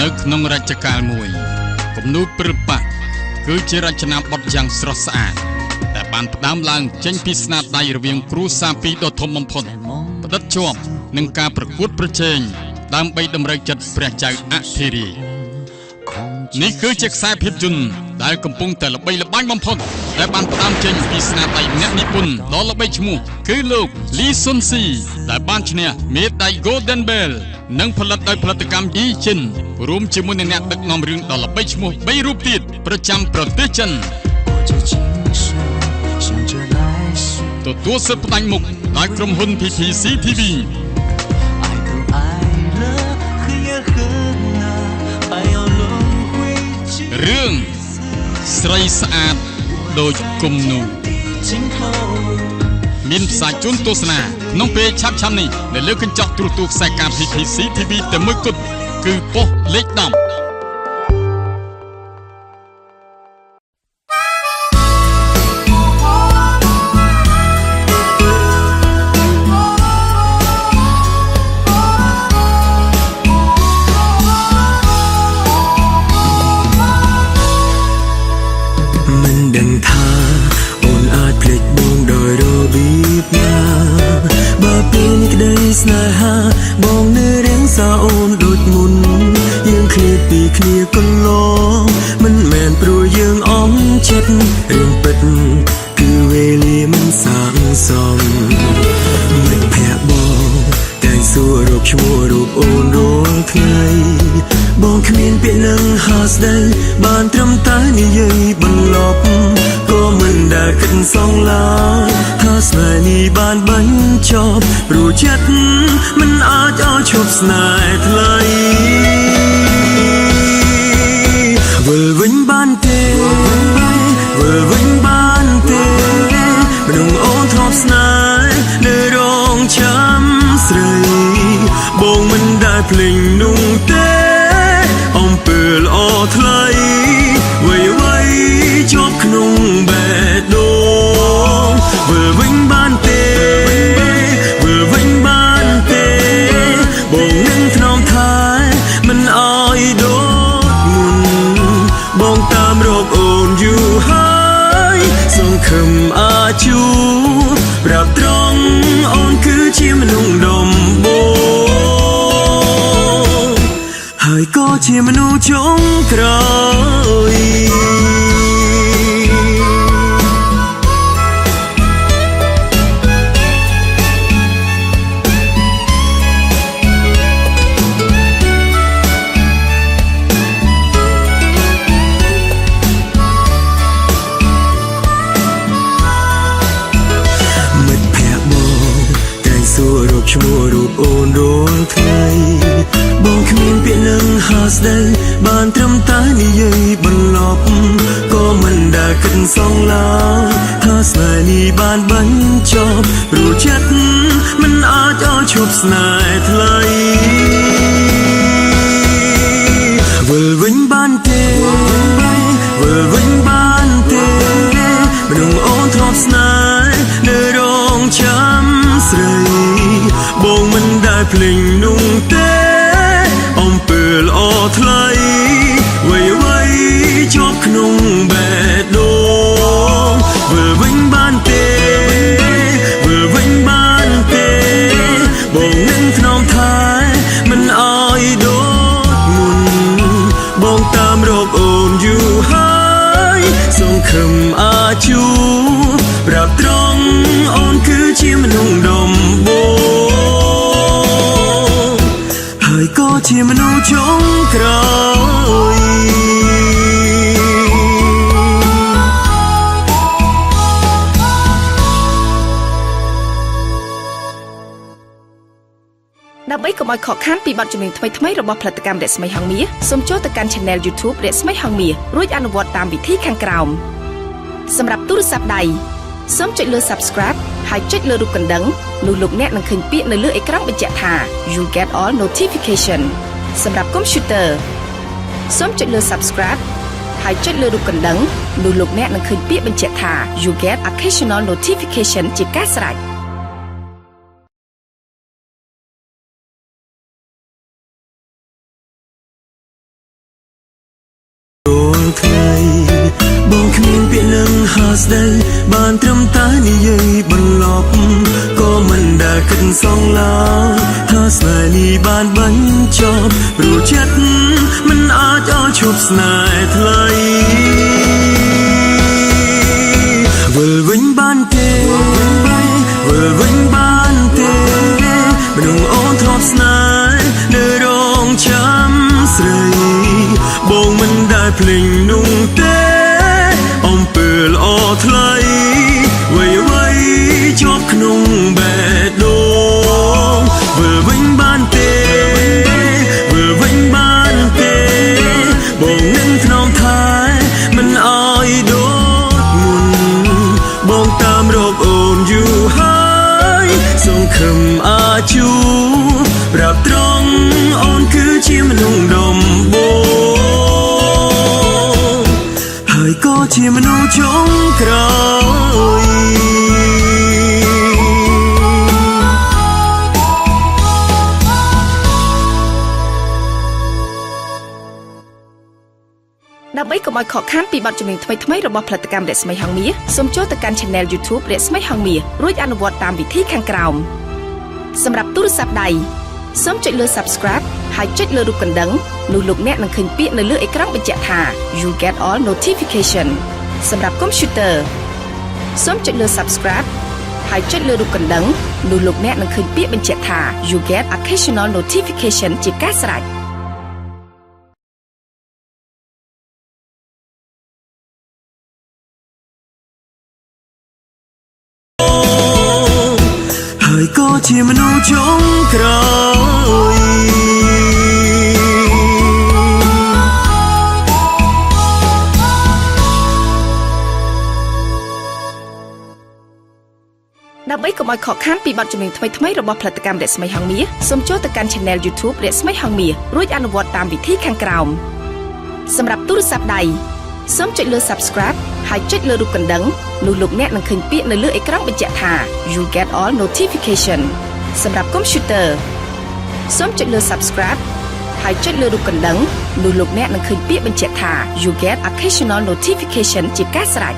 នៅក្នុងរជ្ជកាលមួយគំនូរព្រឹបបៈគឺជារចនាបថយ៉ាងស្រស់ស្អាតដែលបានផ្ដើមឡើងចេញពីស្នាដៃរវាងគ្រូសាពីរដ៏ធំបំផុតផ្ដិតជាប់នឹងការប្រកួតប្រជែងដើម្បីតម្រូវចិត្តព្រះចៅអធិរាជនេះគឺជាខ្សែភាពយន្តដែលកំពុងតែល្បីល្បាញបំផុតដែលបានផ្ដើមចេញពីស្នាដៃអ្នកនិពន្ធដ៏ល្បីឈ្មោះគឺលោកលីស៊ុនស៊ីដែលបានឈ្នះមេដាយ Golden Bell និងផលិតដោយផលិតកម្ម Yi Jin រួមជាមួយនឹងអ្នកដឹកនាំរឿងដ៏ល្បីឈ្មោះ3រូបទៀតប្រចាំប្រទេសចិនទទួលសិទ្ធិផ្ដាច់មុខដោយក្រុមហ៊ុន PPCTV រឿងស្រីស្អាតដូចគំនូរមានផ្សាយជូនទស្សនាក្នុងពេលឆាប់ៗនេះនៅលើកញ្ចក់ទូរទស្សន៍ខ្សែការ PPCTV តែមួយគត់គឺប៉ុស្តិ៍លេខ10ស្នេហាបងនៅរៀងសាអូនដូចមុនយើងឃ្លាតពីគ្នាកន្លងមិនមែនព្រោះយើងអន់ចិត្តរឿងពិតគឺវេលាមិនសាងសមមិនភ័ក្របងតែសួររកឈ្មោះរូបអូនរាល់ថ្ងៃបងគ្មានពាក្យនឹងហៅស្ដីបានត្រឹមតែនិយាយបន្លប់ក៏មិនដែលគិតសងឡើយថាស្នេហ៍នេះបានបញ្ចប់ព្រោះចិត្តមិនអាចឲ្យឈប់ស្នេហ៍ថ្លៃវិលវិញបានទេវិលវិញបានទេមនុស្សអូនធ្លាប់ស្នេហ៍នៅរងចាំស្រីបងមិនដែលភ្លេចនោះទេអំពើល្អថ្លៃវៃជាប់ក្នុងបេះដូងវិលវិញបានទេវិលវិញបានទេបងនឹងថ្នមថែមិនអោយដូចមុនបងតាមរកអូនយូរហើយសង្ឃឹមអាចជួបប្រាប់ត្រង់អូនគឺជាមនុស្សដំបូងហើយក៏ជាមនុស្សចុងក្រោយឈ្មោះរូបអូនរាល់ថ្ងៃបងគ្មានពាក្យនឹងហៅស្ដីបានត្រឹមតែនិយាយបន្លប់ក៏មិនដែលគិតសងឡើយថាស្នេហ៍នេះបានបញ្ចប់ព្រោះចិត្តមិនអាចឲ្យឈប់ស្នេហ៍ថ្លៃវិលវិញបានទេវិលវិញបានទេមនុស្សអូនធ្លាប់ស្នេហ៍នៅរងចាំស្រីបងមិនដែលភ្លេចនោះទេអំពើល្អថ្លៃវៃជាប់ក្នុងបេះដូងវិលវិញបានទេវិលវិញបានទេបងនឹងថ្នមថែមិនអោយដូចមុនបងតាមរកអូនយូរហើយសង្ឃឹមអាចជួបប្រាប់ត្រង់អូនគឺជាមនុស្សដំបូងហើយក៏ជាមនុស្សចុងក្រោយដើម្បីកុំឲ្យខកខានពីបទចម្រៀងថ្មីៗរបស់ផលិតកម្មរស្មីហងមាសសូមចូលទៅកាន់ Channel YouTube រស្មីហងមាសរួចអនុវត្តតាមវិធីខាងក្រោមសម្រាប់ទូរស័ព្ទដៃសូមចុចលើ Subscribe ហើយចុចលើរូបកណ្ដឹងនោះលោកអ្នកនឹងឃើញពាក្យនៅលើអេក្រង់បញ្ជាក់ថា You get all notification សម្រាប់ Computer សូមចុចលើ Subscribe ហើយចុចលើរូបកណ្ដឹងនោះលោកអ្នកនឹងឃើញពាក្យបញ្ជាក់ថា You get occasional notification ជាការស្រេច បងគ្មានពាក្យនឹងហាស្ដីបានត្រឹមតែនិយាយបន្លប់ក៏មិនដែលគិតសងឡើយថាស្នេហ៍នេះបានបញ្ចប់ព្រោះចិត្តមិនអាចឲ្យឈប់ស្នេហ៍ថ្លៃវិលវិញបានទេវិលវិញបានទេមនុស្សអូនធ្លាប់ស្នេហ៍នៅរងចាំស្រីបងមិនដែលភ្លេចនោះទេអំពើល្អថ្លៃវ័យវ័យជាប់ក្នុងបេះដូងវិលវិញបានទេវិលវិញបានទេបងនឹងថ្នមថែមិនអោយដូចមុនបងតាមរកអូនយូរហើយសង្ឃឹមអាចជួបប្រាប់ត្រង់អូនគឺជាមនុស្សដំបូងហើយក៏ជាមនុស្សចុងក្រោយដើម្បីកុំឲ្យខកខានពីបទចម្រៀងថ្មីៗរបស់ផលិតកម្មរស្មីហងមាសសូមចូលទៅកាន់ Channel YouTube រស្មីហងមាសរួចអនុវត្តតាមវិធីខាងក្រោមសម្រាប់ទូរស័ព្ទដៃសូមចុចលើ Subscribe ហើយចុចលើរូបកណ្ដឹងនោះលោកអ្នកនឹងឃើញពាក្យនៅលើអេក្រង់បញ្ជាក់ថា You get all notification សម្រាប់ Computer សូមចុចលើ Subscribe ហើយចុចលើរូបកណ្ដឹងនោះលោកអ្នកនឹងឃើញពាក្យបញ្ជាក់ថា You get occasional notification ជាការស្រេចហើយក៏ជាមនុស្សចុងក្រោយដើម្បីកុំឲ្យខកខានពីបទចម្រៀងថ្មីៗរបស់ផលិតកម្មរស្មីហងមាសសូមចូលទៅកាន់ Channel YouTube រស្មីហងមាសរួចអនុវត្តតាមវិធីខាងក្រោមសម្រាប់ទូរស័ព្ទដៃសូមចុចលើ Subscribe ហើយចុចលើរូបកណ្ដឹងនោះលោកអ្នកនឹងឃើញពាក្យនៅលើអេក្រង់បញ្ជាក់ថា You get all notification សម្រាប់ Computer សូមចុចលើ Subscribe ហើយចុចលើរូបកណ្ដឹងនោះលោកអ្នកនឹងឃើញពាក្យបញ្ជាក់ថា You get occasional notification ជាការស្រេច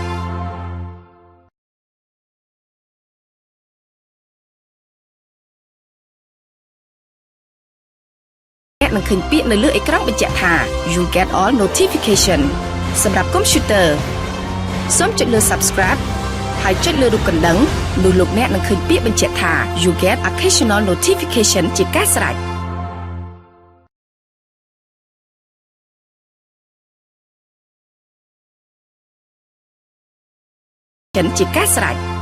នឹងឃើញពាក្យនៅលើអេក្រង់បញ្ជាក់ថា You get all notification សម្រាប់ Computer សូមចុចលើ Subscribe ហើយចុចលើរូបកណ្ដឹងនោះលោកអ្នកនឹងឃើញពាក្យបញ្ជាក់ថា You get occasional notification ជាការស្រេចជាការស្រេច